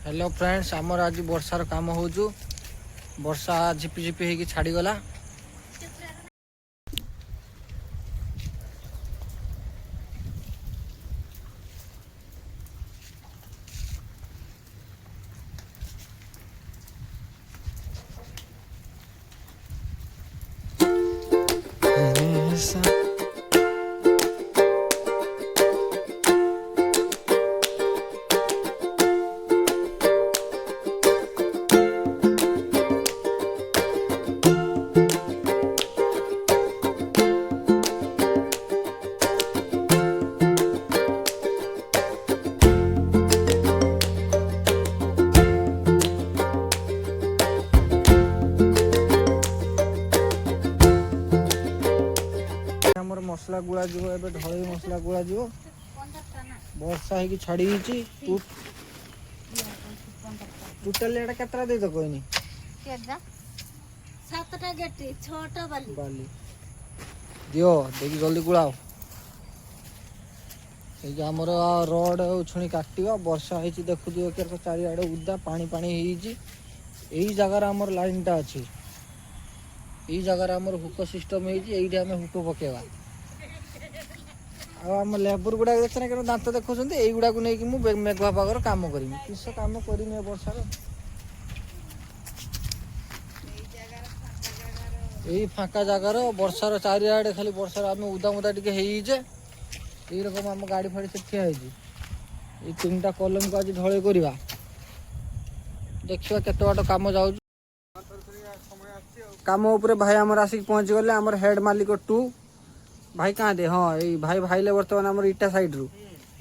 Hello friends, आमर आज वर्षार काम हो वर्षा झिपी झिपी होगी छाड़ीगला। मसला गुड़ा जीव ए ढल मसला गुड़ा जीव वर्षा हो छाड़ी टोटाल एटा केतरा दे दो कहनी बाली दियो देखि जल्दी गुड़ाओ। आमर रड छुणी काटिवा वर्षा होती देखु दियो चारिआडे उदा पानी पानी यही जगार आमर लाइन टा अच्छी यही जगार आमर हुक सिस्टम होती आम हुक पकेवा आम लेबर गुड़ा देखना क्या दांत देखुं युवा को लेकिन मेघुआ पागर कम करी किस कम करी वर्षार यही फाँका जगार वर्षार चारिआडे खाली वर्षार आम उदा मुदा टे यही रकम आम गाड़ी फाड़ी से ठिया ये तीन टा कलम को आज ढल करवा देखा केत बाट कम जाऊ कम उपर भाई आमर आसिक पहुँच गले आमर हेड मालिक 2 भाई कहाँ दे हाँ ये भाई भाई बर्तमान आम इटा साइड रू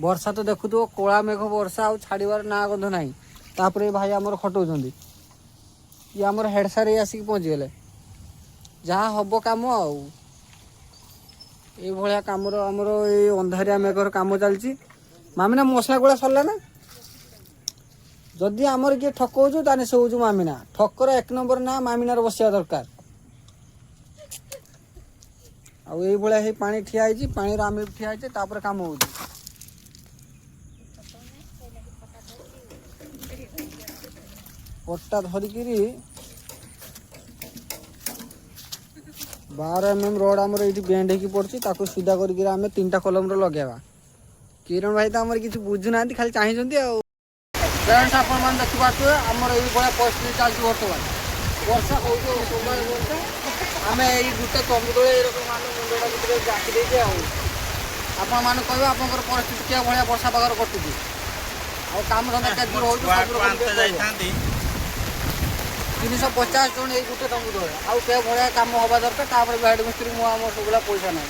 वर्षा तो देखु तो कला मेघ वर्षा आ छाड़बार ना गंध ना तापर भाई आमर खटाऊँ ये आमर हेड सार आसिक पहुँच गले जहाँ हम कम आया कम आमर ये अंधारिया मेघर कम चलती मामिना मसला गुड़ा सरला ना जदि आमर किए ठकऊ ताने से हूँ मामिना ठकर 1 नंबर ना मामिनार बसिया दरकार आई पानी ठिया पानी आम ठिया कम हो पट्टा धरिकी 12 mm रोड आमर ये बेंड हो पड़ी सीधा करके आम 3टा कलम लगेवा किरण भाई तो आम किसी बुझुना खाली चाहिए फ्रेंड्स आपन देखिए आमर ये परिस्थिति चलती बर्तमान वर्षा हो वर्षा आम ये गोटे तंबू मुंडा भितर जाकी देखे आपण मैंने कह आप परिस्थिति क्या भाया वर्षा पागर कटुची आम धंदा के दूर हो 350 जन ये गोटे तंबू तले आउ भाया कम हवा दरकार हेड मिस्त्री मुझे सब पैसा ना